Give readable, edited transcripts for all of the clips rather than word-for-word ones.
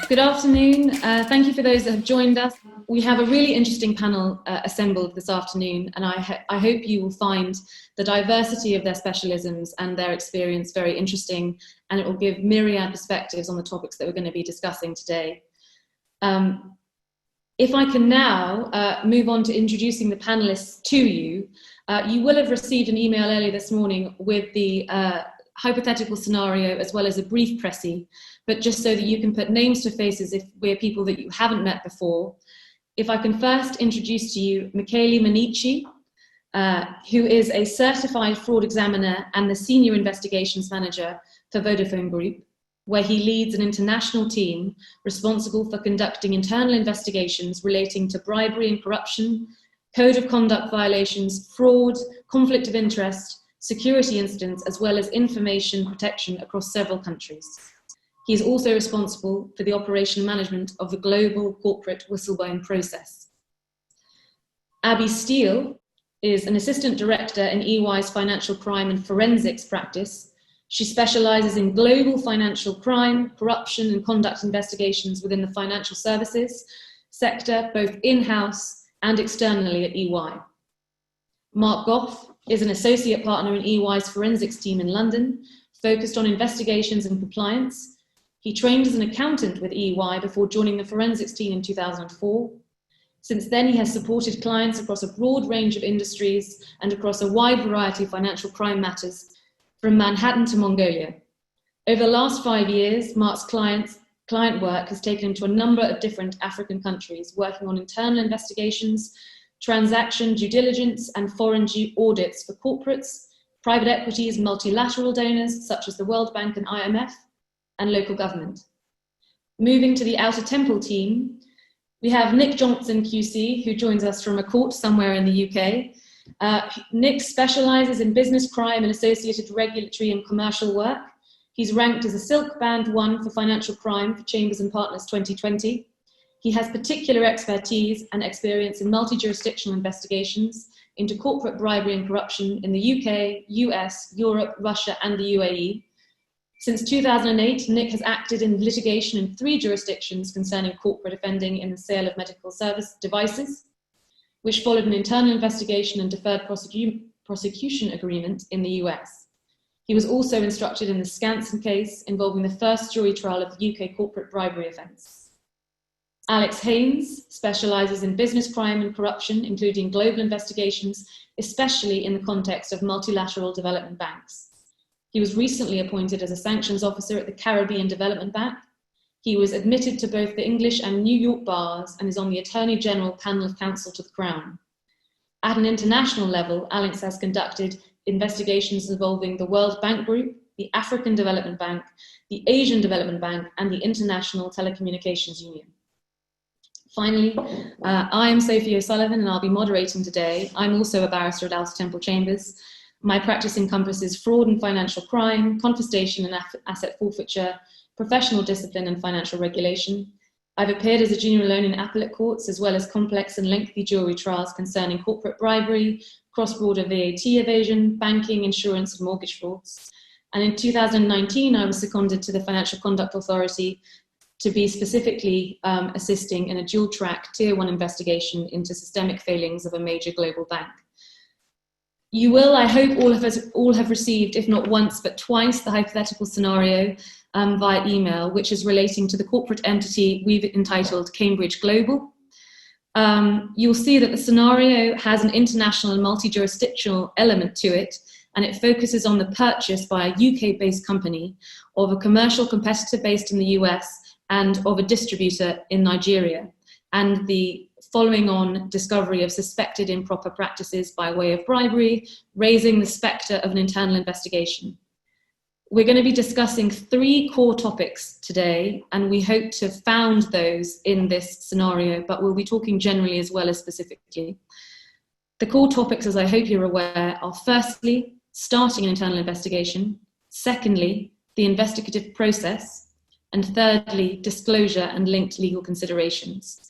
Good afternoon. Thank you for those that have joined us. We have a really interesting panel assembled this afternoon, and I hope you will find the diversity of their specialisms and their experience very interesting, and it will give myriad perspectives on the topics that we're going to be discussing today. If I can now move on to introducing the panelists to you, you will have received an email earlier this morning with the hypothetical scenario as well as a brief précis, but just so that you can put names to faces if we're people that you haven't met before. If I can first introduce to you Michele Manici, who is a certified fraud examiner and the senior investigations manager for Vodafone Group, where he leads an international team responsible for conducting internal investigations relating to bribery and corruption, code of conduct violations, fraud, conflict of interest, security incidents, as well as information protection across several countries. He is also responsible for the operational management of the global corporate whistleblowing process. Abby Steele is an assistant director in EY's financial crime and forensics practice. She specializes in global financial crime, corruption, and conduct investigations within the financial services sector, both in-house and externally at EY. Mark Goff is an associate partner in EY's forensics team in London, focused on investigations and compliance. He trained as an accountant with EY before joining the forensics team in 2004. Since then, he has supported clients across a broad range of industries and across a wide variety of financial crime matters, from Manhattan to Mongolia. Over the last 5 years, Mark's client work has taken him to a number of different African countries, working on internal investigations, transaction due diligence, and foreign audits for corporates, private equities, multilateral donors such as the World Bank and IMF, and local government. Moving to the Outer Temple team, we have Nick Johnson QC, who joins us from a court somewhere in the UK. Nick specializes in business crime and associated regulatory and commercial work. He's ranked as a Silk Band 1 for financial crime for Chambers and Partners 2020. He has particular expertise and experience in multi-jurisdictional investigations into corporate bribery and corruption in the UK, US, Europe, Russia, and the UAE. Since 2008, Nick has acted in litigation in 3 jurisdictions concerning corporate offending in the sale of medical service devices, which followed an internal investigation and deferred prosecution agreement in the US. He was also instructed in the Skansen case involving the first jury trial of the UK corporate bribery offence. Alex Haynes specializes in business crime and corruption, including global investigations, especially in the context of multilateral development banks. He was recently appointed as a sanctions officer at the Caribbean Development Bank. He was admitted to both the English and New York bars and is on the Attorney General panel of counsel to the Crown. At an international level, Alex has conducted investigations involving the World Bank Group, the African Development Bank, the Asian Development Bank, and the International Telecommunications Union. Finally, I am Sophie O'Sullivan and I'll be moderating today. I'm also a barrister at Outer Temple Chambers. My practice encompasses fraud and financial crime, confiscation and asset forfeiture, professional discipline and financial regulation. I've appeared as a junior alone in appellate courts, as well as complex and lengthy jury trials concerning corporate bribery, cross-border VAT evasion, banking, insurance and mortgage frauds. And in 2019, I was seconded to the Financial Conduct Authority to be specifically assisting in a dual-track Tier 1 investigation into systemic failings of a major global bank. You will, I hope, all have received, if not once, but twice, the hypothetical scenario via email, which is relating to the corporate entity we've entitled Cambridge Global. You'll see that the scenario has an international and multi-jurisdictional element to it, and it focuses on the purchase by a UK-based company of a commercial competitor based in the US and of a distributor in Nigeria, and the following on discovery of suspected improper practices by way of bribery, raising the spectre of an internal investigation. We're going to be discussing 3 core topics today, and we hope to found those in this scenario, but we'll be talking generally as well as specifically. The core topics, as I hope you're aware, are firstly, starting an internal investigation, secondly, the investigative process, and thirdly, disclosure and linked legal considerations.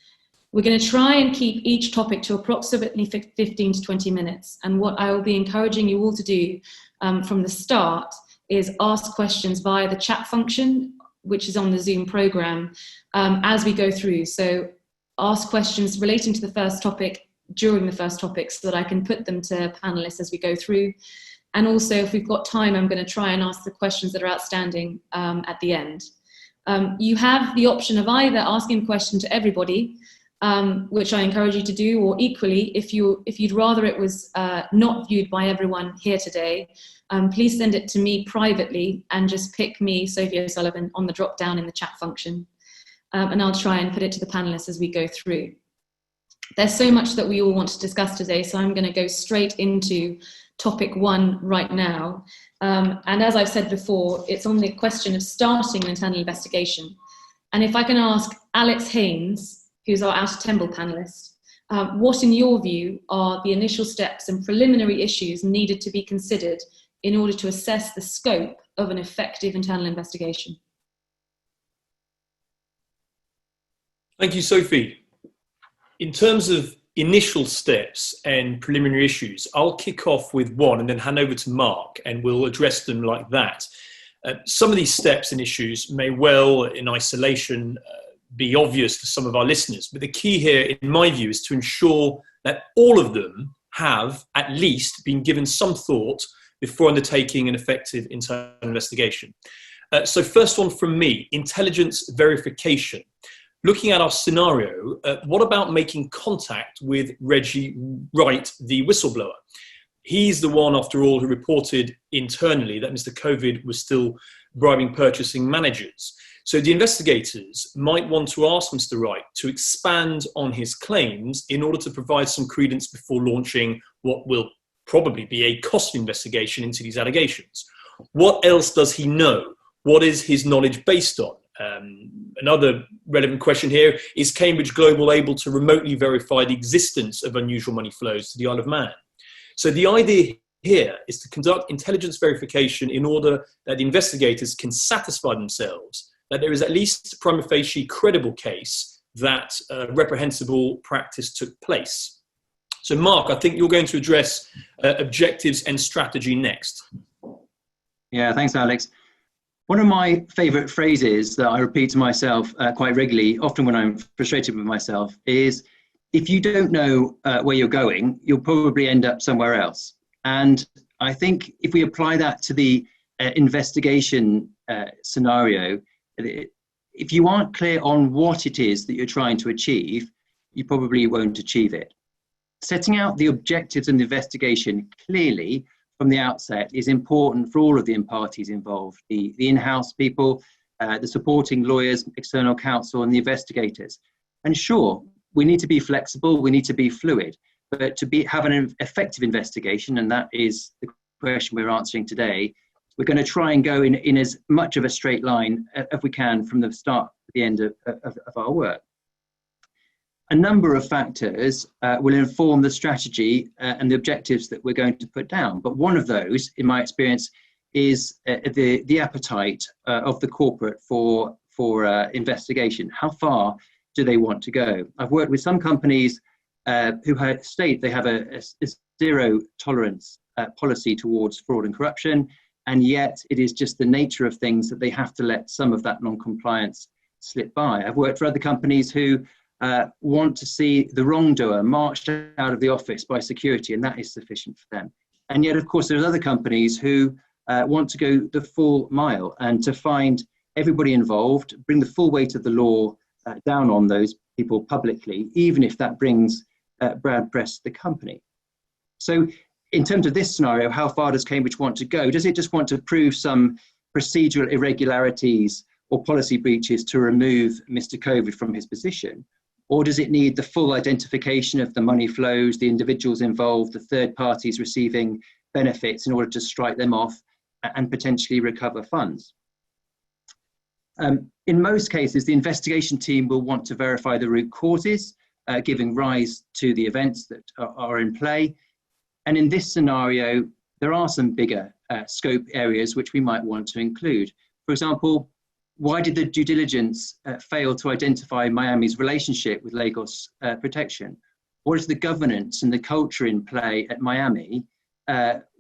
We're going to try and keep each topic to approximately 15 to 20 minutes. And what I will be encouraging you all to do from the start is ask questions via the chat function which is on the Zoom program, as we go through. So ask questions relating to the first topic during the first topic so that I can put them to panelists as we go through. And also, if we've got time, I'm going to try and ask the questions that are outstanding at the end. You have the option of either asking a question to everybody, which I encourage you to do, or equally, if you'd rather it was not viewed by everyone here today, please send it to me privately and just pick me, Sophie O'Sullivan, on the drop down in the chat function. And I'll try and put it to the panelists as we go through. There's so much that we all want to discuss today, so I'm going to go straight into topic 1 right now. And as I've said before, it's on the question of starting an internal investigation. And if I can ask Alex Haynes, who's our Outer Temple panelist, what in your view are the initial steps and preliminary issues needed to be considered in order to assess the scope of an effective internal investigation? Thank you, Sophie. In terms of initial steps and preliminary issues, I'll kick off with one and then hand over to Mark, and we'll address them like that. Some of these steps and issues may well, in isolation, be obvious to some of our listeners, but the key here, in my view, is to ensure that all of them have at least been given some thought before undertaking an effective internal investigation. So first one from me, intelligence verification. Looking at our scenario, what about making contact with Reggie Wright, the whistleblower? He's the one, after all, who reported internally that Mr. Covid was still bribing purchasing managers. So the investigators might want to ask Mr. Wright to expand on his claims in order to provide some credence before launching what will probably be a costly investigation into these allegations. What else does he know? What is his knowledge based on? Another relevant question here, is Cambridge Global able to remotely verify the existence of unusual money flows to the Isle of Man? So the idea here is to conduct intelligence verification in order that the investigators can satisfy themselves that there is at least a prima facie credible case that reprehensible practice took place. So Mark, I think you're going to address objectives and strategy next. Yeah, thanks, Alex. One of my favourite phrases that I repeat to myself quite regularly, often when I'm frustrated with myself, is if you don't know where you're going, you'll probably end up somewhere else. And I think if we apply that to the investigation scenario, if you aren't clear on what it is that you're trying to achieve, you probably won't achieve it. Setting out the objectives of the investigation clearly from the outset is important for all of the parties involved, the in-house people, the supporting lawyers, external counsel, and the investigators. And sure, we need to be flexible, we need to be fluid, but to have an effective investigation, and that is the question we're answering today, we're going to try and go in as much of a straight line as we can from the start to the end of our work. A number of factors will inform the strategy and the objectives that we're going to put down. But one of those, in my experience, is the appetite of the corporate for investigation. How far do they want to go? I've worked with some companies who state they have a zero tolerance policy towards fraud and corruption, and yet it is just the nature of things that they have to let some of that non-compliance slip by. I've worked for other companies who want to see the wrongdoer marched out of the office by security, and that is sufficient for them. And yet, of course, there's other companies who want to go the full mile and to find everybody involved, bring the full weight of the law down on those people publicly, even if that brings bad press to the company. So in terms of this scenario, how far does Cambridge want to go? Does it just want to prove some procedural irregularities or policy breaches to remove Mr. Covid from his position? Or does it need the full identification of the money flows, the individuals involved, the third parties receiving benefits in order to strike them off and potentially recover funds? In most cases, the investigation team will want to verify the root causes, giving rise to the events that are in play. And in this scenario, there are some bigger scope areas which we might want to include. For example, why did the due diligence fail to identify Miami's relationship with Lagos protection? What is the governance and the culture in play at Miami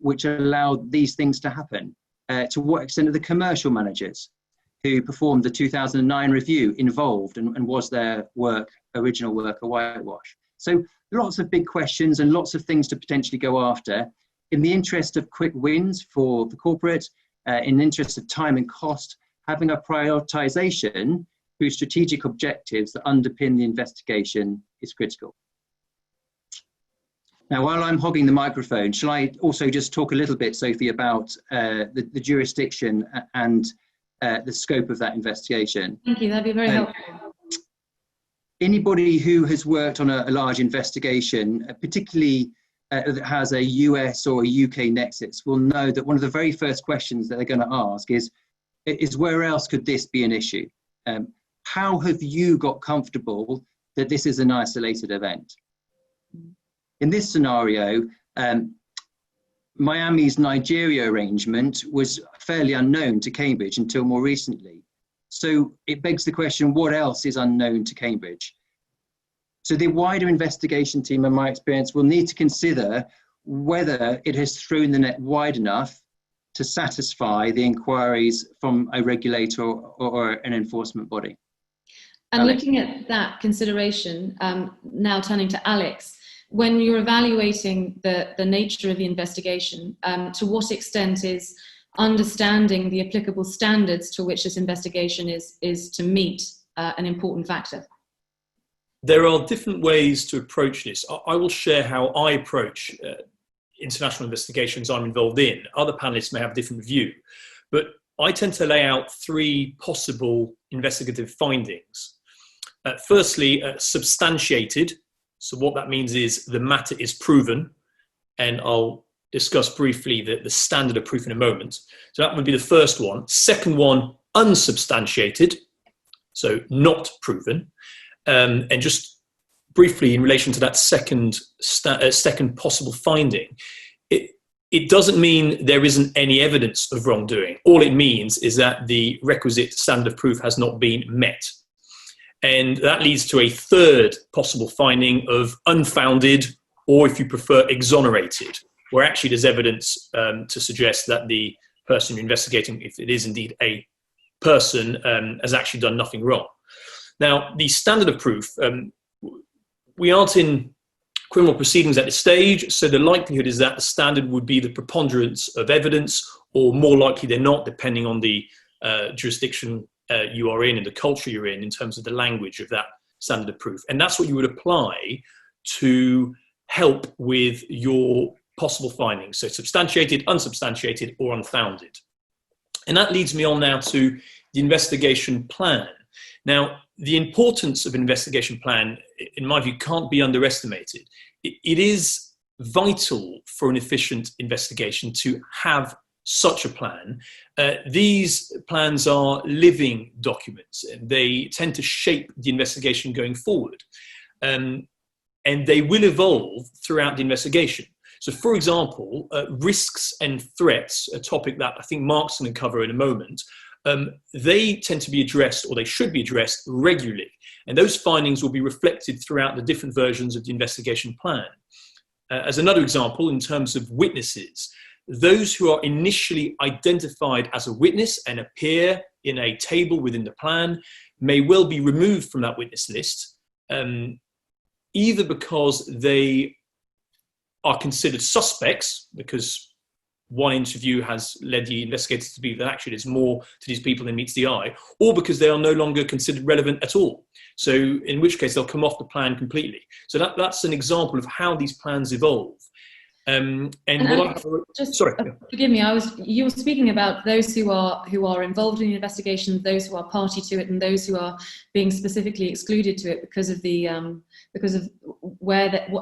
which allowed these things to happen? To what extent are the commercial managers who performed the 2009 review involved, and was their original work a whitewash? So lots of big questions and lots of things to potentially go after. In the interest of quick wins for the corporate, in the interest of time and cost, having a prioritization through strategic objectives that underpin the investigation is critical. Now, while I'm hogging the microphone, shall I also just talk a little bit, Sophie, about the jurisdiction and the scope of that investigation? Thank you, that'd be very helpful. Anybody who has worked on a large investigation, particularly that has a US or a UK nexus, will know that one of the very first questions that they're going to ask is where else could this be an issue? How have you got comfortable that this is an isolated event? In this scenario, Miami's Nigeria arrangement was fairly unknown to Cambridge until more recently. So it begs the question, what else is unknown to Cambridge? So the wider investigation team, in my experience, will need to consider whether it has thrown the net wide enough to satisfy the inquiries from a regulator or an enforcement body. And Alex. Looking at that consideration, now turning to Alex, when you're evaluating the nature of the investigation, to what extent is understanding the applicable standards to which this investigation is to meet an important factor? There are different ways to approach this. I will share how I approach international investigations I'm involved in. Other panelists may have a different view, but I tend to lay out three possible investigative findings. Firstly, substantiated. So what that means is the matter is proven, and I'll discuss briefly the standard of proof in a moment. So that would be the first one. Second one, unsubstantiated, so not proven. And just briefly in relation to that second possible finding, it doesn't mean there isn't any evidence of wrongdoing. All it means is that the requisite standard of proof has not been met. And that leads to a third possible finding of unfounded, or if you prefer, exonerated, where actually there's evidence to suggest that the person you're investigating, if it is indeed a person, has actually done nothing wrong. Now, the standard of proof, we aren't in criminal proceedings at this stage, so the likelihood is that the standard would be the preponderance of evidence, or more likely than not, depending on the jurisdiction you are in and the culture you're in terms of the language of that standard of proof. And that's what you would apply to help with your possible findings. So substantiated, unsubstantiated, or unfounded. And that leads me on now to the investigation plan. Now, the importance of an investigation plan, in my view, can't be underestimated. It is vital for an efficient investigation to have such a plan. These plans are living documents, and they tend to shape the investigation going forward. And they will evolve throughout the investigation. So, for example, risks and threats, a topic that I think Mark's going to cover in a moment, they tend to be addressed, or they should be addressed, regularly. And those findings will be reflected throughout the different versions of the investigation plan. As another example, in terms of witnesses, those who are initially identified as a witness and appear in a table within the plan may well be removed from that witness list, either because they are considered suspects, because one interview has led the investigators to believe that actually there's more to these people than meets the eye, or because they are no longer considered relevant at all. So in which case they'll come off the plan completely. So that's an example of how these plans evolve. Forgive me, you were speaking about those who are involved in the investigation, those who are party to it, and those who are being specifically excluded to it because of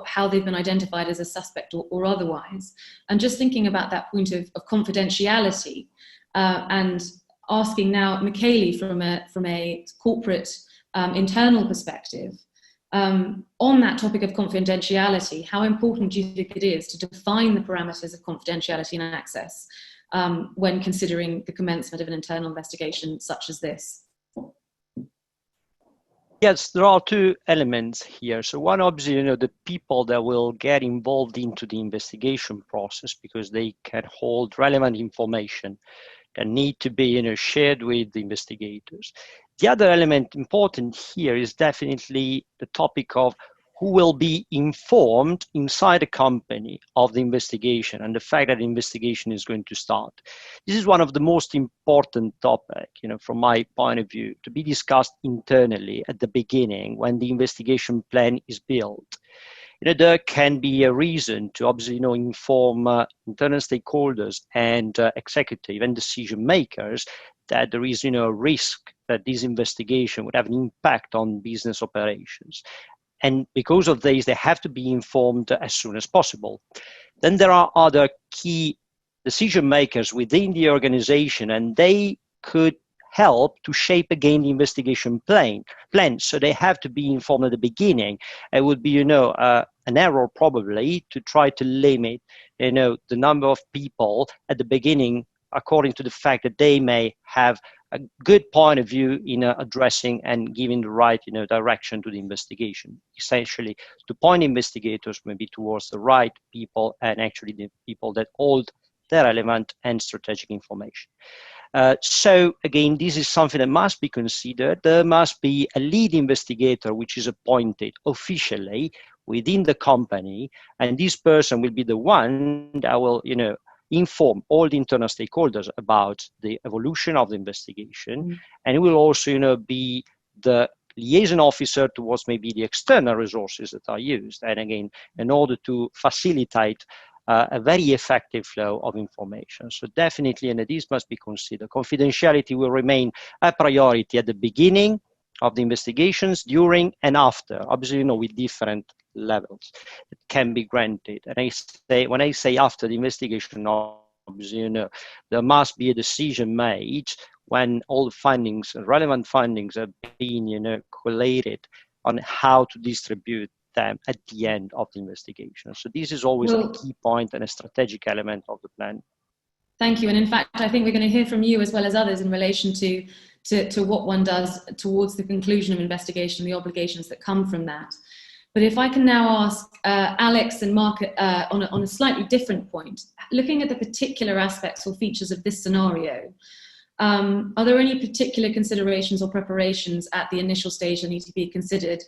how they've been identified as a suspect or otherwise. And just thinking about that point of confidentiality, and asking now Michele from a corporate internal perspective, on that topic of confidentiality, how important do you think it is to define the parameters of confidentiality and access when considering the commencement of an internal investigation such as this? Yes, there are two elements here. So one, obviously, the people that will get involved into the investigation process, because they can hold relevant information that need to be, shared with the investigators. The other element important here is definitely the topic of who will be informed inside the company of the investigation and the fact that the investigation is going to start. This is one of the most important topics, from my point of view, to be discussed internally at the beginning when the investigation plan is built. There can be a reason to obviously, inform internal stakeholders and executive and decision makers that there is, a risk that this investigation would have an impact on business operations. And because of this, they have to be informed as soon as possible. Then there are other key decision makers within the organization, and they could help to shape again the investigation plan. So they have to be informed at the beginning. It would be, an error probably to try to limit, the number of people at the beginning, according to the fact that they may have a good point of view in addressing and giving the right, direction to the investigation. Essentially, to point investigators maybe towards the right people and actually the people that hold the relevant and strategic information. So again, this is something that must be considered. There must be a lead investigator which is appointed officially within the company, and this person will be the one that will, inform all the internal stakeholders about the evolution of the investigation, and it will also, be the liaison officer towards maybe the external resources that are used, and again, in order to facilitate a very effective flow of information. So definitely, and this must be considered. Confidentiality will remain a priority at the beginning of the investigations, during and after, obviously, with different levels that can be granted. And when I say after the investigation, obviously, there must be a decision made when all the findings, relevant findings, have been, collated on how to distribute them at the end of the investigation. So this is always a key point and a strategic element of the plan. Thank you. And in fact, I think we're going to hear from you as well as others in relation to what one does towards the conclusion of investigation, the obligations that come from that. But if I can now ask Alex and Mark on a slightly different point, looking at the particular aspects or features of this scenario, are there any particular considerations or preparations at the initial stage that need to be considered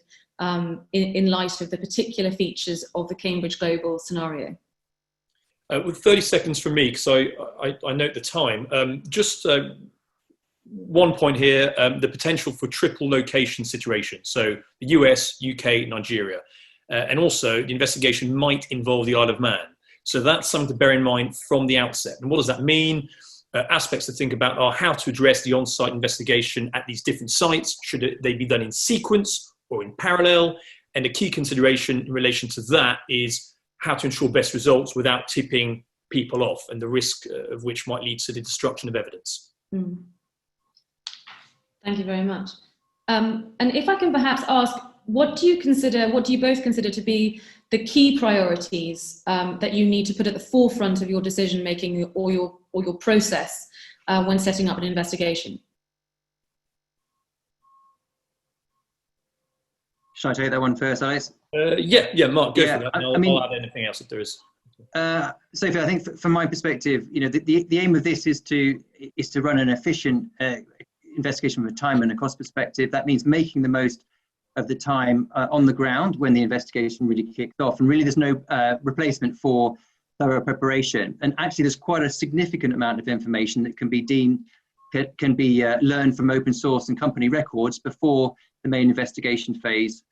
in light of the particular features of the Cambridge Global scenario? With 30 seconds from me, because I note the time, just one point here, the potential for triple location situation. So the US, UK, Nigeria. And also the investigation might involve the Isle of Man. So that's something to bear in mind from the outset. And what does that mean? Aspects to think about are how to address the on-site investigation at these different sites. Should they be done in sequence or in parallel? And a key consideration in relation to that is how to ensure best results without tipping people off, and the risk of which might lead to the destruction of evidence. Thank you very much. And if I can perhaps ask, what do you both consider to be the key priorities that you need to put at the forefront of your decision making or your process when setting up an investigation? Should I take that one first, Alex? Yeah, Mark, go for that. And I'll add anything else if there is. Sophie, I think from my perspective, the aim of this is to run an efficient investigation from a time and a cost perspective. That means making the most of the time on the ground when the investigation really kicks off. And really, there's no replacement for thorough preparation. And actually, there's quite a significant amount of information that can be learned from open source and company records before the main investigation phase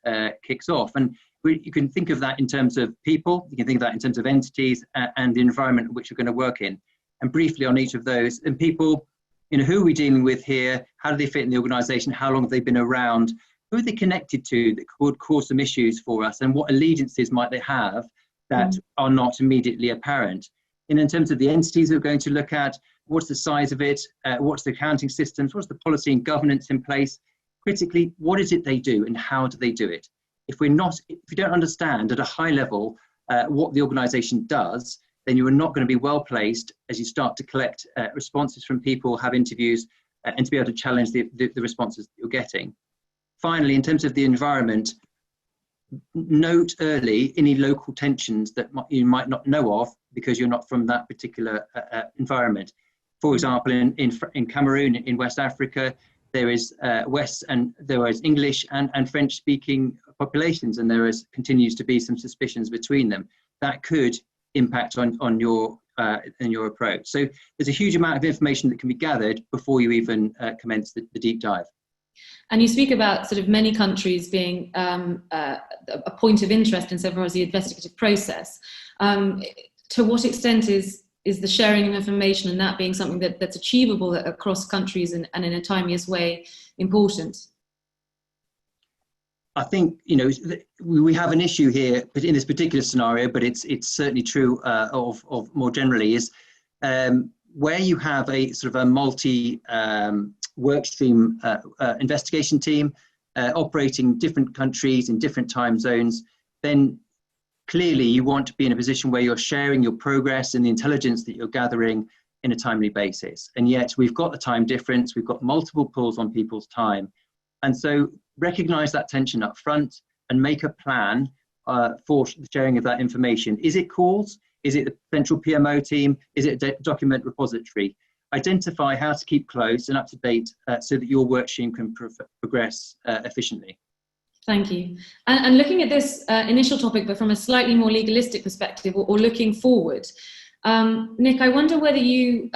kicks off. And you can think of that in terms of people, you can think of that in terms of entities and the environment in which you're going to work in. And briefly on each of those, and people, who are we dealing with here? How do they fit in the organization? How long have they been around? Who are they connected to that could cause some issues for us? And what allegiances might they have that are not immediately apparent? And in terms of the entities we're going to look at, what's the size of it? What's the accounting systems? What's the policy and governance in place? Critically, what is it they do and how do they do it? If you don't understand at a high level what the organization does, then you are not going to be well placed as you start to collect responses from people, have interviews, and to be able to challenge the responses that you're getting. finally, in terms of the environment, note early any local tensions that you might not know of because you're not from that particular environment. For example, in Cameroon, in West Africa, there is there is English and French-speaking populations, and continues to be some suspicions between them that could impact on your approach. So there's a huge amount of information that can be gathered before you even commence the deep dive. And you speak about sort of many countries being a point of interest in so far as the investigative process. To what extent is the sharing of information and that being something that's achievable across countries and in a timeous way important? I think, we have an issue here in this particular scenario, but it's certainly true of more generally, is where you have a sort of a multi work stream investigation team operating different countries in different time zones, then clearly you want to be in a position where you're sharing your progress and the intelligence that you're gathering in a timely basis. And yet we've got the time difference, we've got multiple pulls on people's time. And so recognize that tension up front and make a plan for the sharing of that information. Is it calls? Is it the central PMO team? Is it a document repository? Identify how to keep close and up to date so that your work stream can progress efficiently. Thank you. And looking at this initial topic, but from a slightly more legalistic perspective or looking forward, Nick, I wonder whether you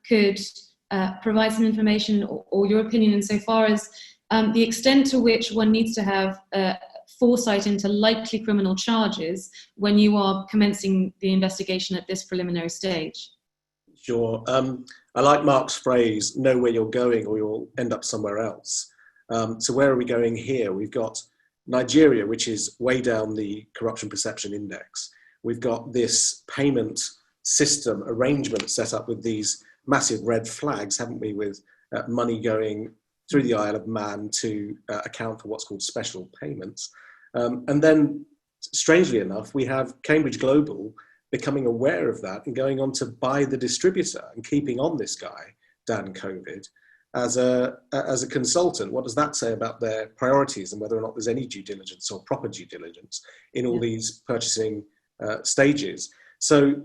could provide some information or your opinion insofar as the extent to which one needs to have foresight into likely criminal charges when you are commencing the investigation at this preliminary stage. Sure. I like Mark's phrase, know where you're going or you'll end up somewhere else. So where are we going here? We've got Nigeria, which is way down the corruption perception index. We've got this payment system arrangement set up with these massive red flags, haven't we, with money going through the Isle of Man to account for what's called special payments. And then, strangely enough, we have Cambridge Global becoming aware of that and going on to buy the distributor and keeping on this guy, Dan Covid, as a consultant. What does that say about their priorities and whether or not there's any due diligence or proper due diligence in all these purchasing stages? So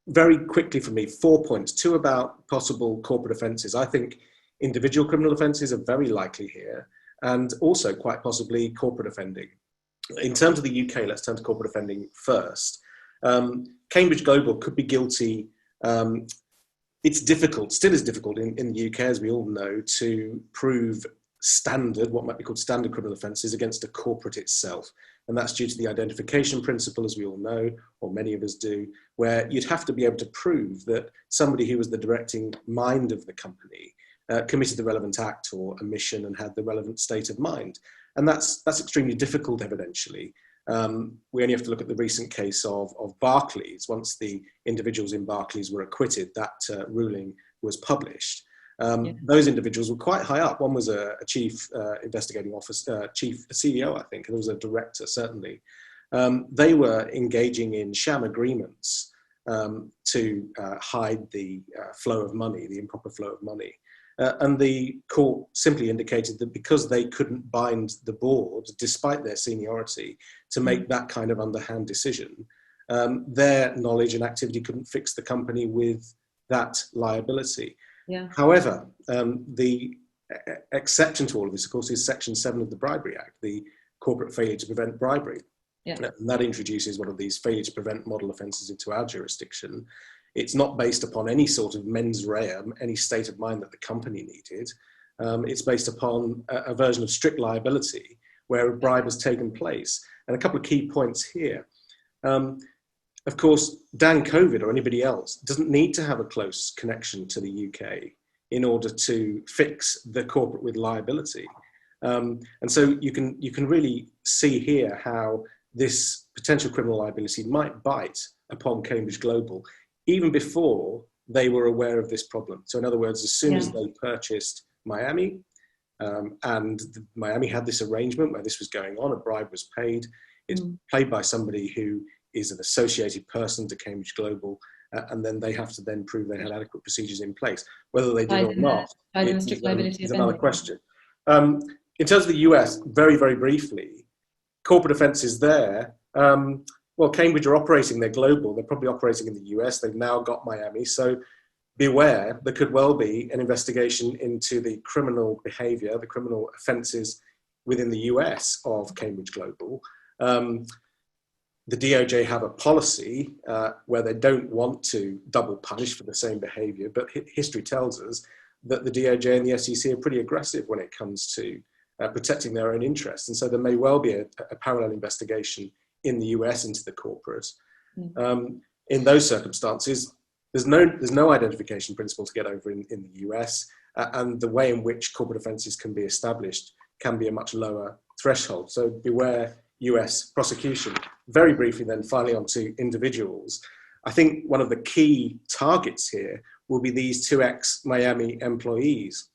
very quickly for me, 4 points, 2 about possible corporate offences. I think individual criminal offences are very likely here, and also quite possibly corporate offending. In terms of the UK, let's turn to corporate offending first. Cambridge Global could be guilty. It's difficult, still is difficult in the UK, as we all know, to prove standard, what might be called standard criminal offences against a corporate itself. And that's due to the identification principle, as we all know, or many of us do, where you'd have to be able to prove that somebody who was the directing mind of the company committed the relevant act or omission and had the relevant state of mind. And that's extremely difficult evidentially. We only have to look at the recent case of Barclays. Once the individuals in Barclays were acquitted, that ruling was published. Those individuals were quite high up. One was a chief investigating officer, chief CEO, I think, and there was a director, certainly. They were engaging in sham agreements to hide the flow of money, the improper flow of money. And the court simply indicated that because they couldn't bind the board, despite their seniority, to make that kind of underhand decision, their knowledge and activity couldn't fix the company with that liability. Yeah. However, the exception to all of this, of course, is Section 7 of the Bribery Act, the corporate failure to prevent bribery. Yeah. And that introduces one of these failure to prevent model offences into our jurisdiction. It's not based upon any sort of mens rea, any state of mind that the company needed. It's based upon a version of strict liability where a bribe has taken place. And a couple of key points here. Of course, Dan Covid or anybody else doesn't need to have a close connection to the UK in order to fix the corporate with liability. And so you can really see here how this potential criminal liability might bite upon Cambridge Global even before they were aware of this problem. So in other words, as soon as they purchased Miami, and Miami had this arrangement where this was going on, a bribe was paid, it's paid by somebody who is an associated person to Cambridge Global, and then they have to then prove they had adequate procedures in place. Whether they did or not is another question. in terms of the US, very, very briefly, corporate offences there. Well, Cambridge are operating, they're global, they're probably operating in the US, they've now got Miami, so beware, there could well be an investigation into the criminal behaviour, the criminal offences within the US of Cambridge Global. The DOJ have a policy where they don't want to double punish for the same behaviour, but history tells us that the DOJ and the SEC are pretty aggressive when it comes to protecting their own interests. And so there may well be a parallel investigation in the US into the corporate. In those circumstances, there's no identification principle to get over in the US, and the way in which corporate offences can be established can be a much lower threshold. So beware US prosecution. Very briefly then, finally onto individuals. I think one of the key targets here will be these two ex-Miami employees.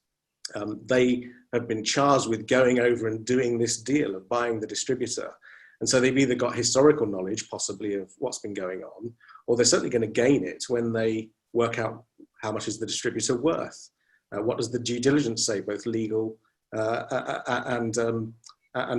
They have been charged with going over and doing this deal of buying the distributor. And so they've either got historical knowledge, possibly, of what's been going on, or they're certainly going to gain it when they work out how much is the distributor worth. What does the due diligence say, both legal and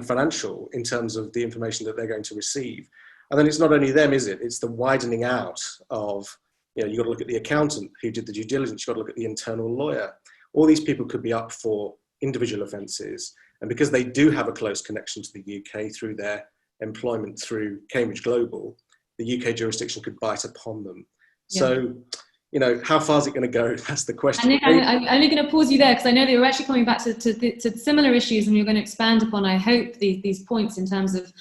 financial, in terms of the information that they're going to receive? And then it's not only them, is it? It's the widening out of, you've got to look at the accountant who did the due diligence, you've got to look at the internal lawyer. All these people could be up for individual offences. And because they do have a close connection to the UK through their employment through Cambridge Global, the UK jurisdiction could bite upon them. Yeah. So, how far is it going to go? That's the question. I'm only going to pause you there because I know that you're actually coming back to similar issues, and you're going to expand upon, I hope, these points in terms of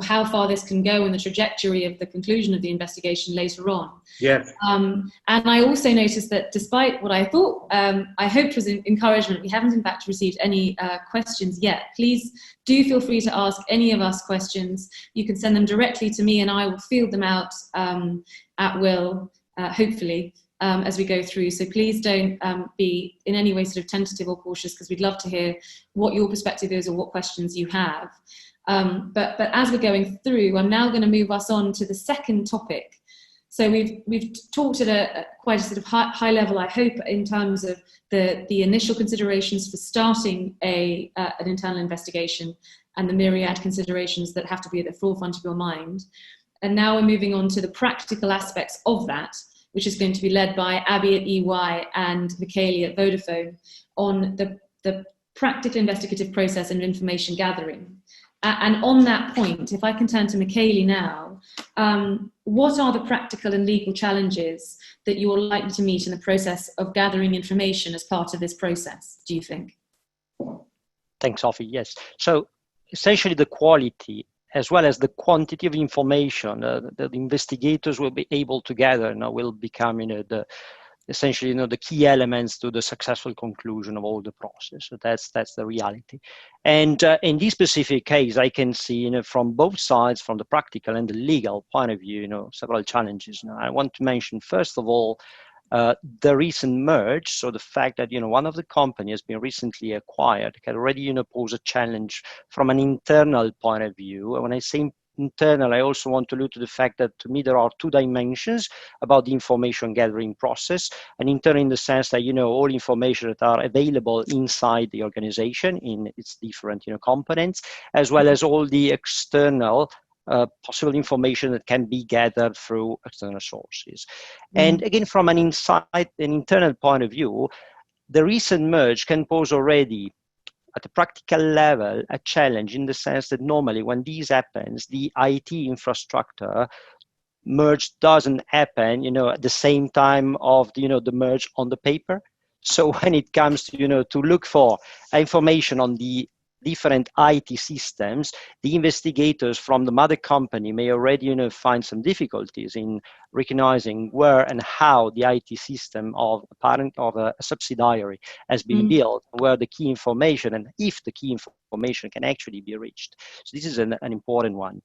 how far this can go and the trajectory of the conclusion of the investigation later on. Yeah. And I also noticed that despite what I thought, I hoped was encouragement, we haven't in fact received any questions yet. Please do feel free to ask any of us questions. You can send them directly to me and I will field them out at will. Hopefully, as we go through. So please don't be in any way sort of tentative or cautious, because we'd love to hear what your perspective is or what questions you have. But as we're going through, I'm now going to move us on to the second topic. So we've talked at quite a sort of high level, I hope, in terms of the initial considerations for starting an internal investigation and the myriad considerations that have to be at the forefront of your mind. And now we're moving on to the practical aspects of that, which is going to be led by Abby at EY and Michaeli at Vodafone on the practical investigative process and information gathering. And on that point, if I can turn to Michaeli now, what are the practical and legal challenges that you are likely to meet in the process of gathering information as part of this process, do you think? Thanks, Sophie. Yes. So essentially the quality as well as the quantity of information that the investigators will be able to gather will become, essentially, the key elements to the successful conclusion of all the process. So that's the reality. And in this specific case, I can see, from both sides, from the practical and the legal point of view, several challenges. I want to mention, first of all, the recent merge. So the fact that, one of the companies has been recently acquired can already, pose a challenge from an internal point of view. And when I say internal, I also want to allude to the fact that, to me, there are two dimensions about the information gathering process. And internal in the sense that, all information that are available inside the organization in its different, components, as well as all the external possible information that can be gathered through external sources. And again, from an internal point of view, the recent merge can pose already, at a practical level, a challenge in the sense that normally when this happens, the IT infrastructure merge doesn't happen, at the same time of the merge on the paper. So when it comes to, to look for information on the different IT systems, the investigators from the mother company may already, find some difficulties in recognizing where and how the IT system of a parent of a subsidiary has been built, where the key information and if the key information can actually be reached. So this is an important one.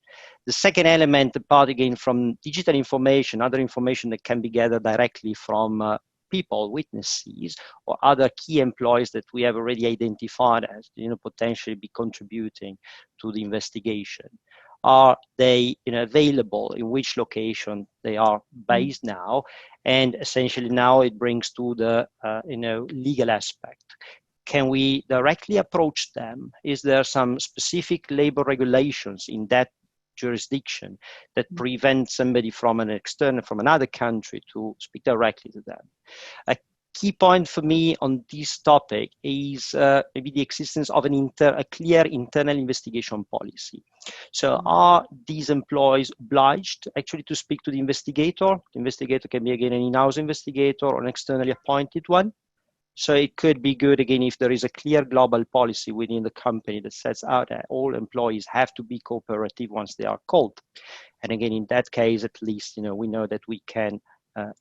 The second element, apart again from digital information, other information that can be gathered directly from people, witnesses, or other key employees that we have already identified as, potentially be contributing to the investigation. Are they, available? In which location they are based now? And essentially now it brings to the, legal aspect. can we directly approach them? Is there some specific labor regulations in that jurisdiction that prevent somebody from another country to speak directly to them? A key point for me on this topic is maybe the existence of a clear internal investigation policy. So are these employees obliged actually to speak to the investigator? The investigator can be again an in-house investigator or an externally appointed one. So it could be good, again, if there is a clear global policy within the company that sets out that all employees have to be cooperative once they are called. And again, in that case, at least, we know that we can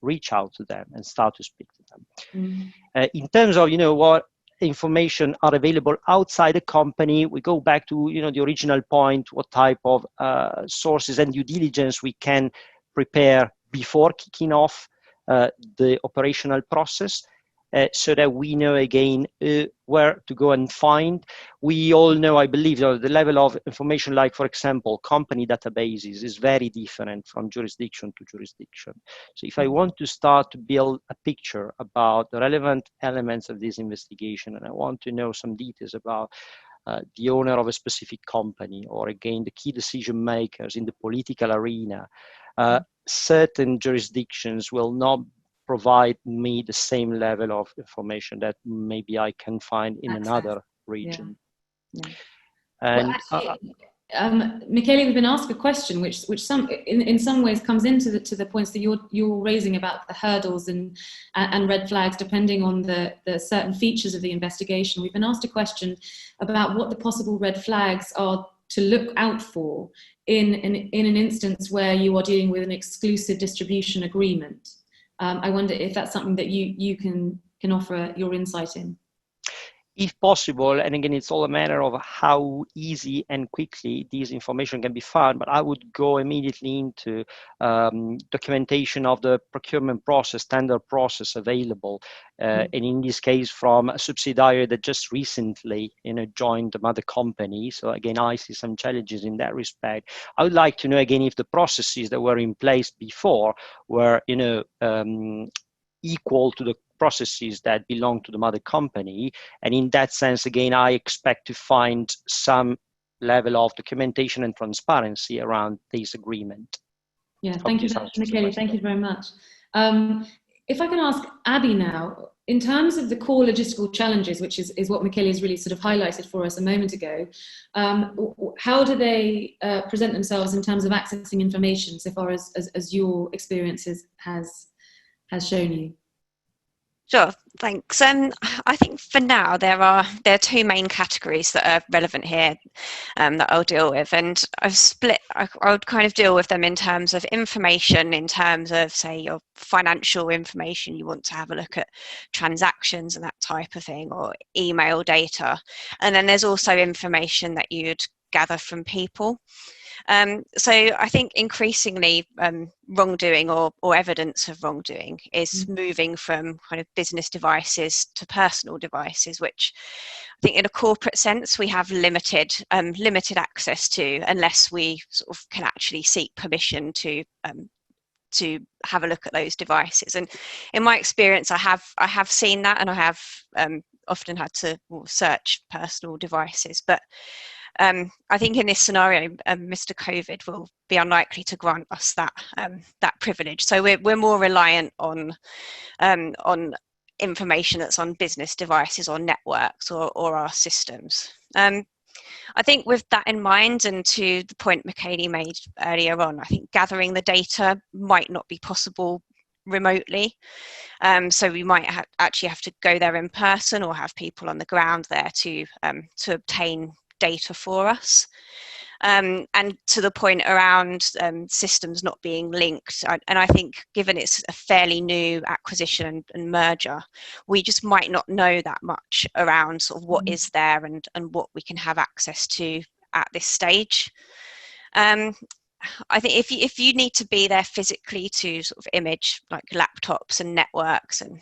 reach out to them and start to speak to them. In terms of, what information are available outside the company, we go back to, the original point, what type of sources and due diligence we can prepare before kicking off the operational process. So that we know again where to go and find. We all know, I believe, the level of information, like for example, company databases, is very different from jurisdiction to jurisdiction. So if I want to start to build a picture about the relevant elements of this investigation, and I want to know some details about the owner of a specific company, or again, the key decision makers in the political arena, certain jurisdictions will not provide me the same level of information that maybe I can find in another region. Yeah. And well, actually, Michele, we've been asked a question which in some ways comes into the points that you're raising about the hurdles and red flags depending on the certain features of the investigation. We've been asked a question about what the possible red flags are to look out for in an instance where you are dealing with an exclusive distribution agreement. I wonder if that's something that you can offer your insight in. If possible, and again, it's all a matter of how easy and quickly this information can be found, but I would go immediately into documentation of the procurement process, standard process available, and in this case from a subsidiary that just recently joined the mother company. So again, I see some challenges in that respect. I would like to know again if the processes that were in place before were equal to the processes that belong to the mother company. And in that sense, again, I expect to find some level of documentation and transparency around this agreement. Yeah, thank you, Michele. Thank you very much. If I can ask Abby now, in terms of the core logistical challenges, which is what Michele has really sort of highlighted for us a moment ago, how do they present themselves in terms of accessing information so far as your experiences has shown you? Sure, thanks. I think for now there are two main categories that are relevant here that I'll deal with, and I've split. I would kind of deal with them in terms of information, in terms of say your financial information. You want to have a look at transactions and that type of thing, or email data, and then there's also information that you'd gather from people. So I think increasingly wrongdoing or evidence of wrongdoing is moving from kind of business devices to personal devices, which I think in a corporate sense we have limited access to, unless we sort of can actually seek permission to have a look at those devices. And in my experience, I have seen that, and I have often had to search personal devices, but I think in this scenario, Mr. COVID will be unlikely to grant us that privilege. So we're more reliant on information that's on business devices or networks or our systems. I think with that in mind, and to the point Michele made earlier on, I think gathering the data might not be possible remotely. So we might actually have to go there in person or have people on the ground there to obtain data for us. And to the point around systems not being linked, and I think given it's a fairly new acquisition and merger, we just might not know that much around sort of what is there and what we can have access to at this stage. I think if you need to be there physically to sort of image like laptops and networks and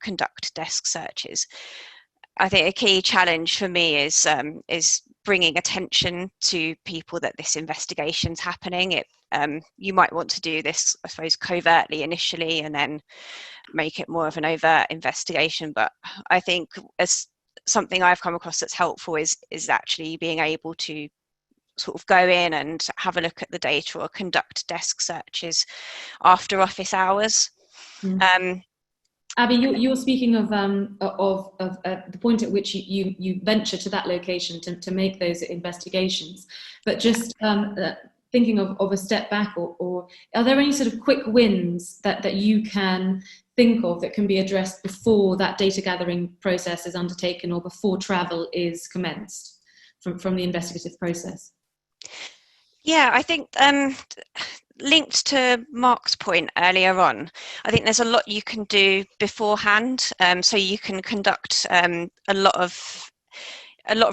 conduct desk searches, I think a key challenge for me is bringing attention to people that this investigation's happening. You might want to do this, I suppose, covertly initially, and then make it more of an overt investigation. But I think as something I've come across that's helpful is actually being able to sort of go in and have a look at the data or conduct desk searches after office hours. Abby, you're speaking of the point at which you venture to that location to make those investigations, but just thinking of a step back, or are there any sort of quick wins that you can think of that can be addressed before that data gathering process is undertaken or before travel is commenced from the investigative process? Yeah, I think linked to Mark's point earlier on, I think there's a lot you can do beforehand. So you can conduct a lot of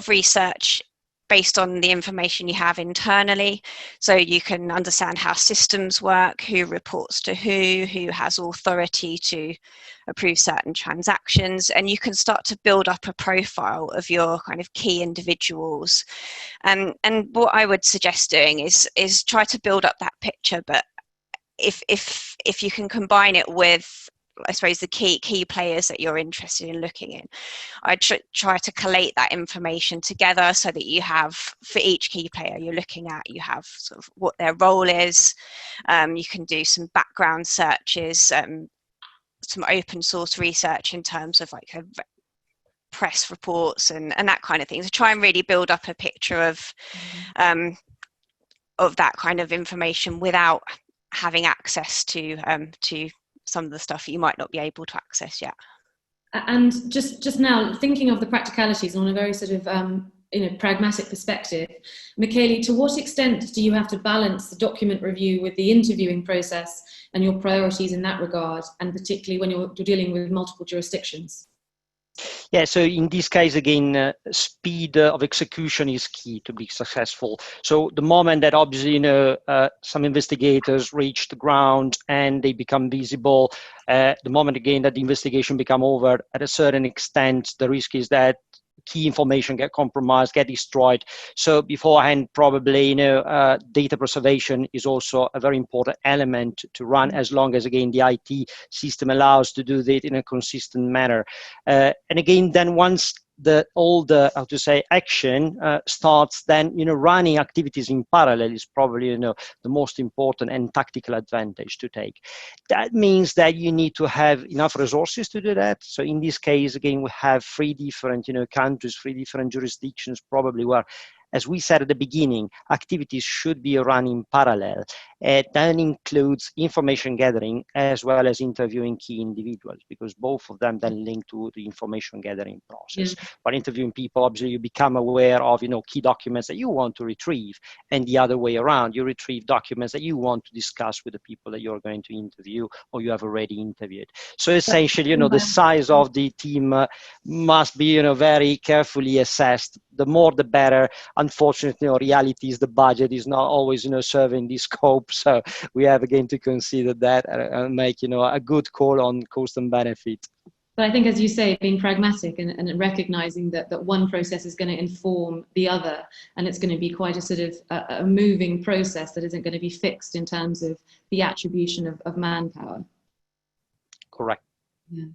research based on the information you have internally. So you can understand how systems work, who reports to who has authority to approve certain transactions, and you can start to build up a profile of your kind of key individuals. And what I would suggest doing is try to build up that picture, but if you can combine it with, I suppose, the key players that you're interested in looking in, I'd try to collate that information together so that you have, for each key player you're looking at, you have sort of what their role is. You can do some background searches, some open source research in terms of like press reports and that kind of thing. So try and really build up a picture of that kind of information without having access to some of the stuff you might not be able to access yet. And just now, thinking of the practicalities on a very sort of pragmatic perspective, Michele, to what extent do you have to balance the document review with the interviewing process and your priorities in that regard, and particularly when you're dealing with multiple jurisdictions? Yeah, so in this case, again, speed of execution is key to be successful. So the moment that obviously, some investigators reach the ground and they become visible, the moment again that the investigation become over, at a certain extent, the risk is that key information get compromised, get destroyed. So beforehand, probably, data preservation is also a very important element to run, as long as, again, the IT system allows to do that in a consistent manner. And again, then once all the action starts, then running activities in parallel is probably the most important and tactical advantage to take. That means that you need to have enough resources to do that. So in this case, again, we have 3 different countries, 3 different jurisdictions, probably, where, as we said at the beginning, activities should be run in parallel. That includes information gathering as well as interviewing key individuals, because both of them then link to the information gathering process. By interviewing people, obviously, you become aware of key documents that you want to retrieve, and the other way around, you retrieve documents that you want to discuss with the people that you're going to interview or you have already interviewed. So essentially, the size of the team must be very carefully assessed. The more, the better. Unfortunately, reality is the budget is not always serving this scope, so we have again to consider that and make a good call on cost and benefit. But I think, as you say, being pragmatic and recognizing that one process is going to inform the other, and it's going to be quite a sort of a moving process that isn't going to be fixed in terms of the attribution of manpower. Correct. Yeah.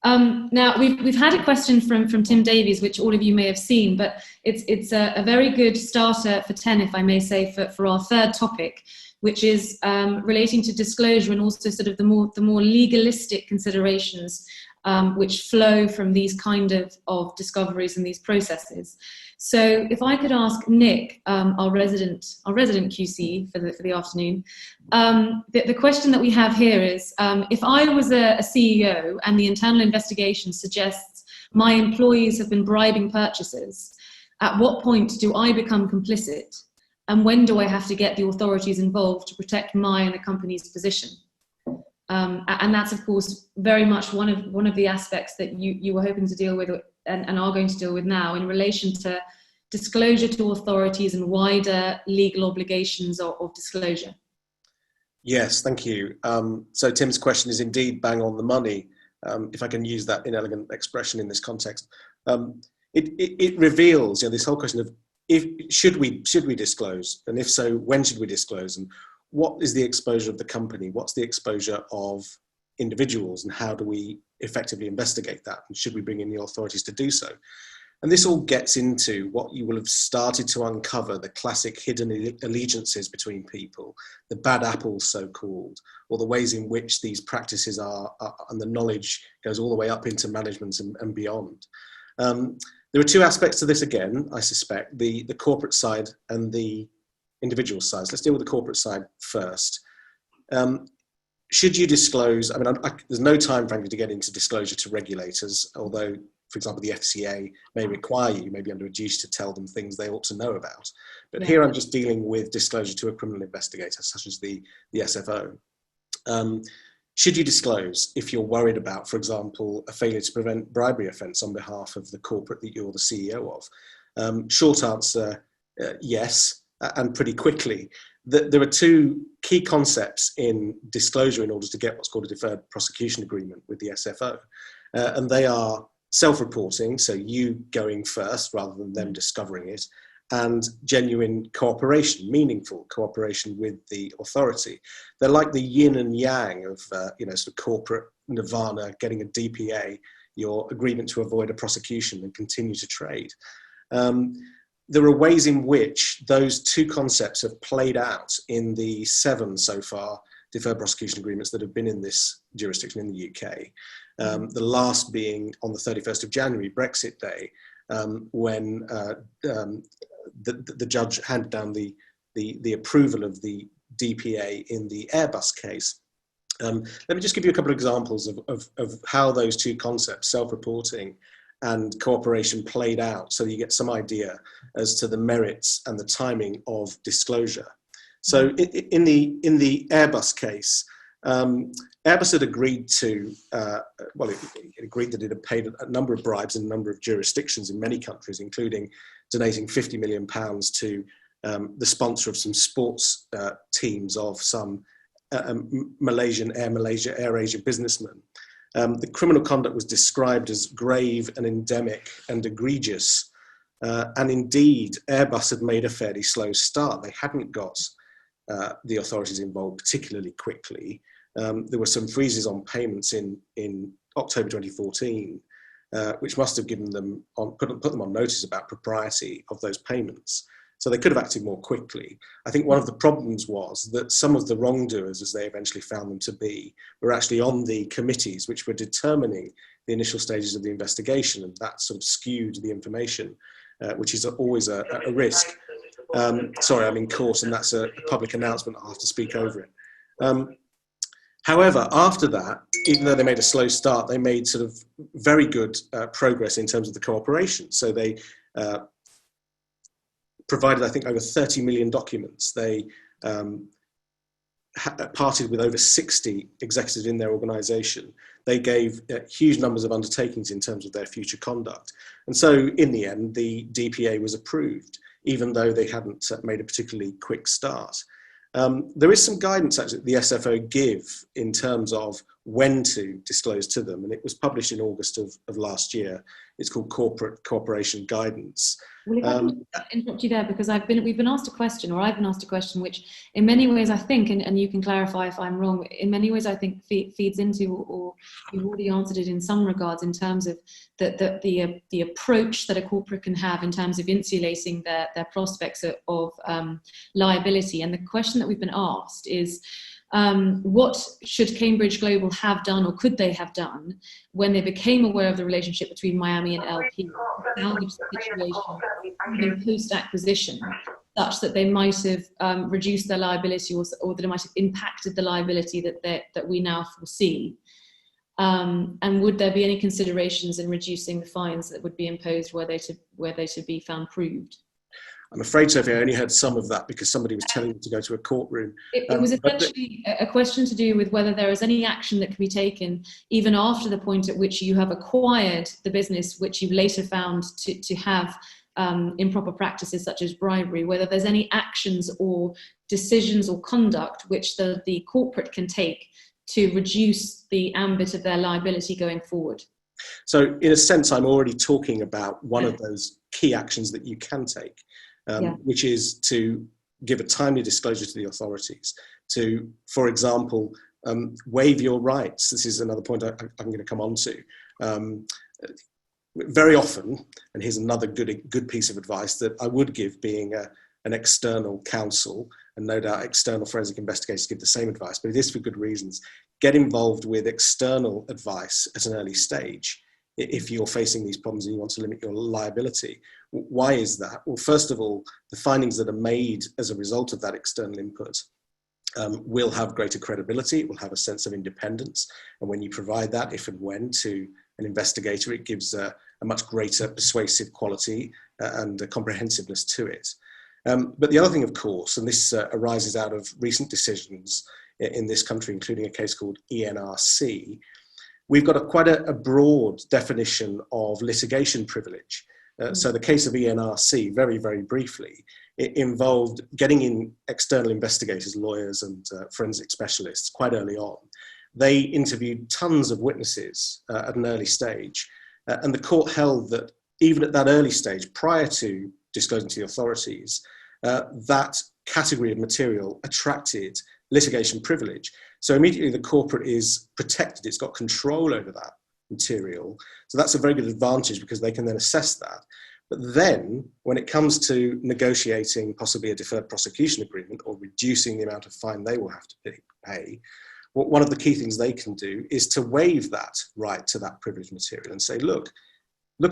Now we've had a question from Tim Davies, which all of you may have seen, but it's a very good starter for 10, if I may say, for our third topic, which is relating to disclosure and also sort of the more legalistic considerations which flow from these kind of discoveries and these processes. So if I could ask Nick, our resident QC for the afternoon, the question that we have here is, if I was a CEO and the internal investigation suggests my employees have been bribing purchasers, at what point do I become complicit? And when do I have to get the authorities involved to protect my and the company's position? And that's, of course, very much one of the aspects that you were hoping to deal with and are going to deal with now in relation to disclosure to authorities and wider legal obligations of disclosure. Yes, thank you. So Tim's question is indeed bang on the money, if I can use that inelegant expression in this context. It reveals this whole question of should we disclose, and if so, when should we disclose, and what is the exposure of the company? What's the exposure of individuals, and how do we effectively investigate that? And should we bring in the authorities to do so? And this all gets into what you will have started to uncover, the classic hidden allegiances between people, the bad apples, so-called, or the ways in which these practices are and the knowledge goes all the way up into management and beyond. There are two aspects to this again, I suspect, the corporate side and the individual sides. Let's deal with the corporate side first. Should you disclose, I mean, there's no time, frankly, to get into disclosure to regulators, although, for example, the FCA may require you, maybe under a duty, to tell them things they ought to know about. But here I'm just dealing with disclosure to a criminal investigator, such as the SFO. Should you disclose if you're worried about, for example, a failure to prevent bribery offence on behalf of the corporate that you're the CEO of? Short answer, yes, and pretty quickly. There are two key concepts in disclosure in order to get what's called a deferred prosecution agreement with the SFO. And they are self-reporting, so you going first rather than them discovering it, and genuine cooperation, meaningful cooperation with the authority. They're like the yin and yang of, sort of corporate nirvana, getting a DPA, your agreement to avoid a prosecution and continue to trade. There are ways in which those two concepts have played out in the 7 so far deferred prosecution agreements that have been in this jurisdiction in the UK. The last being on the 31st of January, Brexit Day, when the judge handed down the approval of the DPA in the Airbus case. Let me just give you a couple of examples of how those two concepts, self-reporting and cooperation, played out, so that you get some idea as to the merits and the timing of disclosure. So in the Airbus case, Airbus had agreed to, it agreed that it had paid a number of bribes in a number of jurisdictions in many countries, including donating £50 million to the sponsor of some sports teams of some AirAsia businessmen. The criminal conduct was described as grave and endemic and egregious. And indeed, Airbus had made a fairly slow start. They hadn't got the authorities involved particularly quickly. There were some freezes on payments in October 2014, which must have given them put them on notice about propriety of those payments. So they could have acted more quickly. I think one of the problems was that some of the wrongdoers, as they eventually found them to be, were actually on the committees which were determining the initial stages of the investigation, and that sort of skewed the information, which is always a risk. Sorry, I'm in court, and that's a public announcement. I'll have to speak over it. However, after that, even though they made a slow start, they made sort of very good progress in terms of the cooperation. So they provided, I think, over 30 million documents. They parted with over 60 executives in their organisation. They gave huge numbers of undertakings in terms of their future conduct. And so in the end, the DPA was approved, even though they hadn't made a particularly quick start. There is some guidance actually that the SFO give in terms of when to disclose to them, and it was published in August of last year. It's called Corporate Cooperation Guidance. Well, if I can interrupt you there, because we've been asked a question, or I've been asked a question, which in many ways I think, and you can clarify if I'm wrong, in many ways I think feeds into, or you've already answered it in some regards, in terms of the approach that a corporate can have in terms of insulating their prospects of liability. And the question that we've been asked is, what should Cambridge Global have done, or could they have done, when they became aware of the relationship between Miami and LP, salvage the situation in post-acquisition, such that they might have reduced their liability, or that it might have impacted the liability that we now foresee? And would there be any considerations in reducing the fines that would be imposed were they to be found proved? I'm afraid, Sophie, I only heard some of that because somebody was telling me to go to a courtroom. It was essentially a question to do with whether there is any action that can be taken even after the point at which you have acquired the business, which you've later found to have improper practices such as bribery, whether there's any actions or decisions or conduct which the corporate can take to reduce the ambit of their liability going forward. So in a sense, I'm already talking about one of those key actions that you can take. Which is to give a timely disclosure to the authorities, to, for example, waive your rights. This is another point I'm going to come on to. very often, and here's another good piece of advice that I would give, being an external counsel, and no doubt external forensic investigators give the same advice, but it is for good reasons. Get involved with external advice at an early stage if you're facing these problems and you want to limit your liability. Why is that? Well, first of all, the findings that are made as a result of that external input will have greater credibility, it will have a sense of independence, and when you provide that, if and when, to an investigator, it gives a much greater persuasive quality and a comprehensiveness to it. But the other thing, of course, and this arises out of recent decisions in this country, including a case called ENRC, we've got quite a broad definition of litigation privilege. So the case of ENRC, very, very briefly, it involved getting in external investigators, lawyers and forensic specialists quite early on. They interviewed tons of witnesses at an early stage, and the court held that even at that early stage, prior to disclosing to the authorities, that category of material attracted litigation privilege. So immediately the corporate is protected, it's got control over that material. So that's a very good advantage because they can then assess that. But then when it comes to negotiating possibly a deferred prosecution agreement or reducing the amount of fine they will have to pay, one of the key things they can do is to waive that right to that privileged material and say, look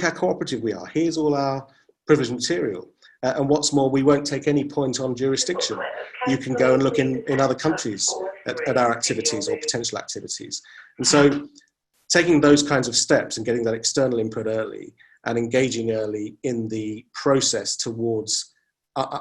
how cooperative we are. Here's all our privileged material. And what's more, we won't take any point on jurisdiction. You can go and look in other countries at our activities or potential activities. And so taking those kinds of steps and getting that external input early and engaging early in the process towards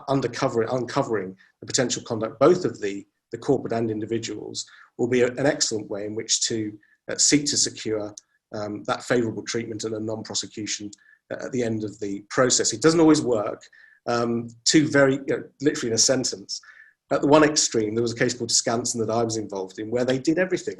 uncovering the potential conduct, both of the corporate and individuals, will be an excellent way in which to seek to secure that favourable treatment and a non-prosecution at the end of the process. It doesn't always work. Two very, literally in a sentence, at the one extreme, there was a case called Skansen that I was involved in where they did everything.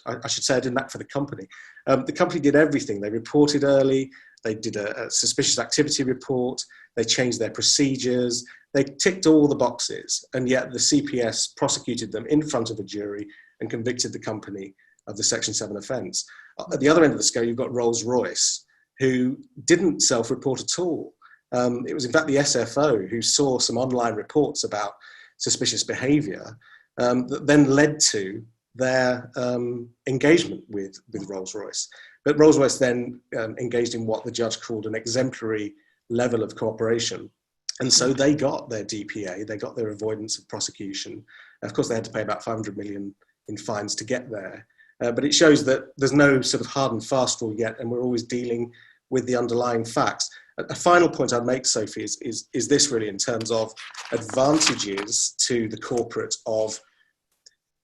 I should say I didn't act for the company. The company did everything. They reported early, they did a suspicious activity report, they changed their procedures, they ticked all the boxes, and yet the CPS prosecuted them in front of a jury and convicted the company of the Section 7 offence. At the other end of the scale, you've got Rolls-Royce, who didn't self-report at all. It was in fact the SFO who saw some online reports about suspicious behaviour that then led to their engagement with Rolls-Royce. But Rolls-Royce then engaged in what the judge called an exemplary level of cooperation. And so they got their DPA, they got their avoidance of prosecution. Of course, they had to pay about 500 million in fines to get there. But it shows that there's no sort of hard and fast rule yet, and we're always dealing with the underlying facts. A final point I'd make, Sophie, is this really in terms of advantages to the corporate of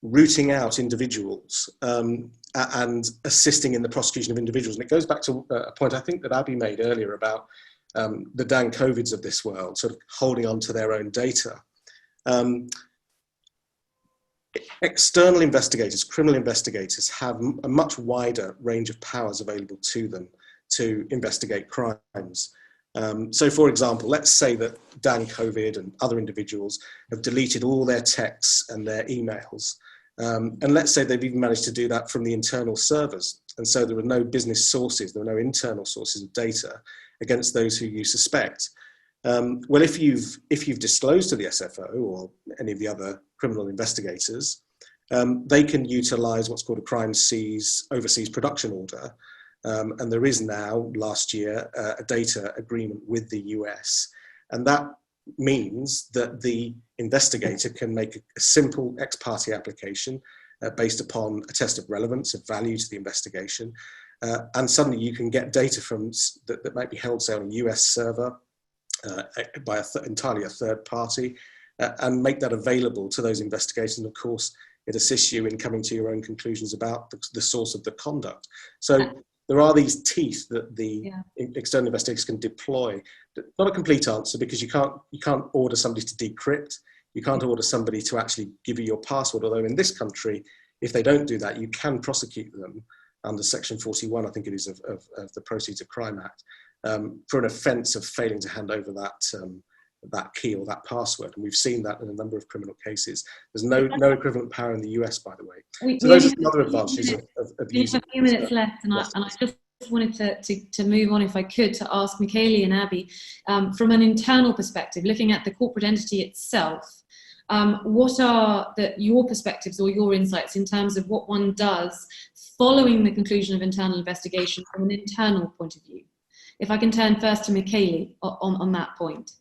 rooting out individuals and assisting in the prosecution of individuals. And it goes back to a point I think that Abby made earlier about the Dan Covids of this world, sort of holding on to their own data. External investigators, criminal investigators, have a much wider range of powers available to them to investigate crimes. So for example, let's say that Dan Covid and other individuals have deleted all their texts and their emails. And let's say they've even managed to do that from the internal servers. And so there are no business sources, there are no internal sources of data against those who you suspect. Well, if you've disclosed to the SFO or any of the other criminal investigators, they can utilise what's called a crime overseas production order. And there is now, last year, a data agreement with the US. And that means that the investigator can make a simple ex parte application based upon a test of relevance, of value to the investigation. And suddenly you can get data from that might be held, say, on a US server by entirely a third party and make that available to those investigators. And of course, it assists you in coming to your own conclusions about the source of the conduct. So there are these teeth that the external investigators can deploy. Not a complete answer, because you can't order somebody to decrypt. You can't order somebody to actually give you your password. Although in this country, if they don't do that, you can prosecute them under Section 41, I think it is, of the Proceeds of Crime Act, for an offence of failing to hand over that key or that password. And we've seen that in a number of criminal cases. There's no equivalent power in the US, by the way. So those are some other advantages of we have a few minutes left, and I just wanted to move on, if I could, to ask Michele and Abby, from an internal perspective, looking at the corporate entity itself, what are your perspectives or your insights in terms of what one does following the conclusion of internal investigation from an internal point of view? If I can turn first to Michele on that point.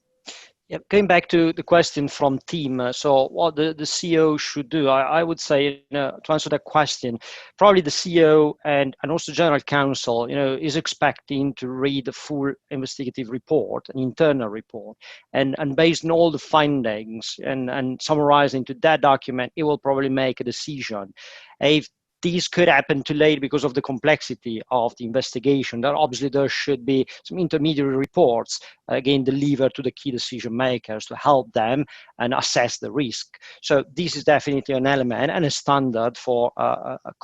Yeah, going back to the question from Tim, so what the CEO should do, I would say, to answer that question, probably the CEO and also General Counsel, is expecting to read the full investigative report, an internal report, and based on all the findings and summarizing to that document, it will probably make a decision. If these could happen too late because of the complexity of the investigation, then obviously there should be some intermediary reports, again, delivered to the key decision makers to help them and assess the risk. So this is definitely an element and a standard for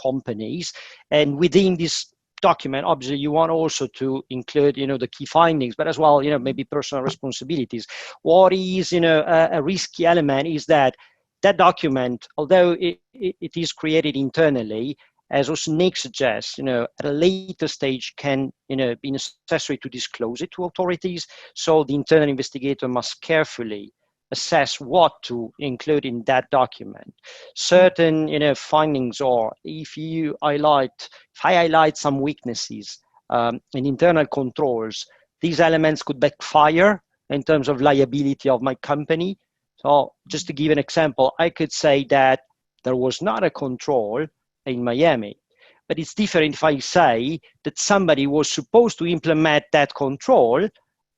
companies. And within this document, obviously you want also to include, the key findings, but as well, maybe personal responsibilities. What is, a risky element is that document, although it is created internally, as also Nick suggests, at a later stage can, be necessary to disclose it to authorities. So the internal investigator must carefully assess what to include in that document. Certain, findings, or if I highlight some weaknesses in internal controls, these elements could backfire in terms of liability of my company. So just to give an example, I could say that there was not a control in Miami, but it's different if I say that somebody was supposed to implement that control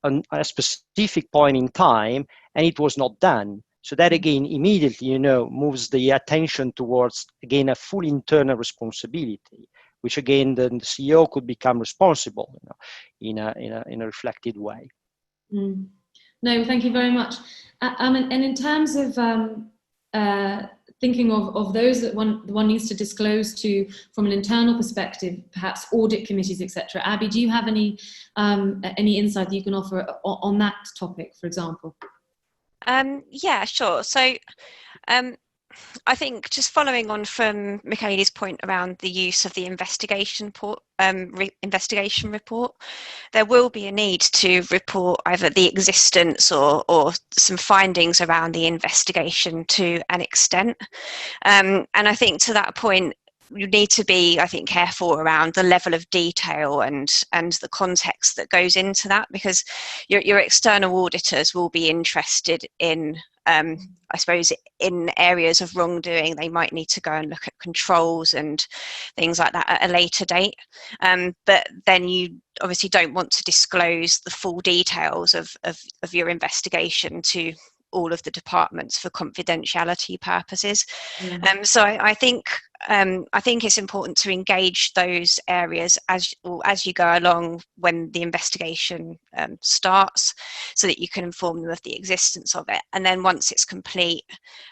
on a specific point in time and it was not done. So that again, immediately, moves the attention towards, again, a full internal responsibility, which again, the CEO could become responsible, in a reflected way. Mm. No, thank you very much. And in terms of thinking of those that one needs to disclose to from an internal perspective, perhaps audit committees, etc. Abby, do you have any insight that you can offer on that topic, for example? Yeah, sure. So I think just following on from Michele's point around the use of the investigation report, there will be a need to report either the existence or some findings around the investigation to an extent. And I think to that point, you need to be, I think, careful around the level of detail and the context that goes into that, because your external auditors will be interested in, I suppose, in areas of wrongdoing. They might need to go and look at controls and things like that at a later date. But then you obviously don't want to disclose the full details of your investigation to all of the departments for confidentiality purposes. Yeah. So I think it's important to engage those areas as you go along when the investigation starts, so that you can inform them of the existence of it. And then once it's complete,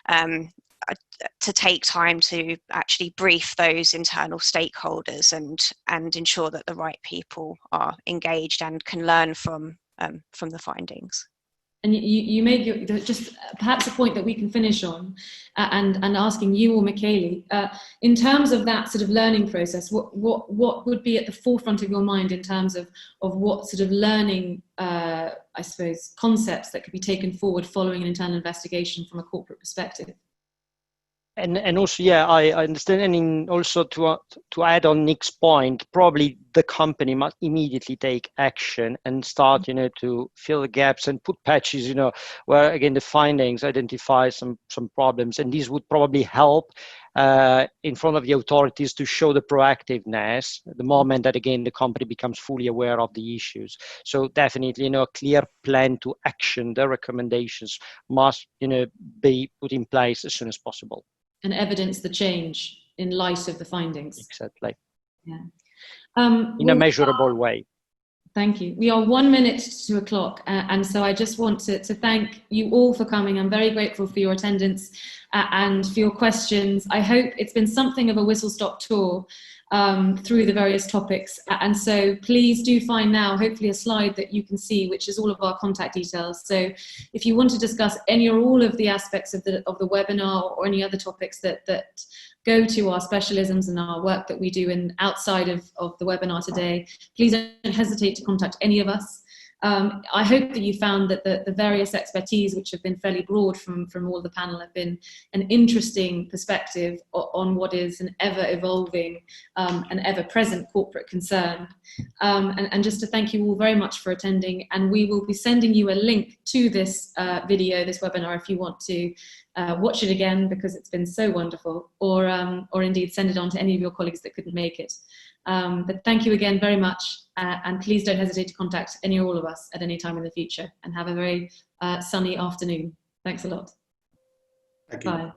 to take time to actually brief those internal stakeholders and ensure that the right people are engaged and can learn from the findings. And you made just perhaps a point that we can finish on, and asking you or Michele, in terms of that sort of learning process, what would be at the forefront of your mind in terms of what sort of learning, I suppose, concepts that could be taken forward following an internal investigation from a corporate perspective? And also, yeah, I understand. And also to add on Nick's point, probably the company must immediately take action and start, to fill the gaps and put patches, where again the findings identify some problems, and these would probably help in front of the authorities to show the proactiveness the moment that again the company becomes fully aware of the issues. So definitely, a clear plan to action. The recommendations must, be put in place as soon as possible. And evidence the change in light of the findings. Exactly. Yeah. In a measurable way. Thank you. We are 1 minute to 2 o'clock, and so I just want to thank you all for coming. I'm very grateful for your attendance and for your questions. I hope it's been something of a whistle-stop tour through the various topics, and so please do find now hopefully a slide that you can see, which is all of our contact details. So if you want to discuss any or all of the aspects of the webinar or any other topics that go to our specialisms and our work that we do outside of the webinar today, please don't hesitate to contact any of us. I hope that you found that the various expertise, which have been fairly broad from all the panel, have been an interesting perspective on what is an ever-evolving and ever-present corporate concern. And just to thank you all very much for attending, and we will be sending you a link to this video, this webinar, if you want to watch it again, because it's been so wonderful, or indeed send it on to any of your colleagues that couldn't make it. But thank you again very much, and please don't hesitate to contact any or all of us at any time in the future, and have a very sunny afternoon. Thanks a lot. Thank you. Bye.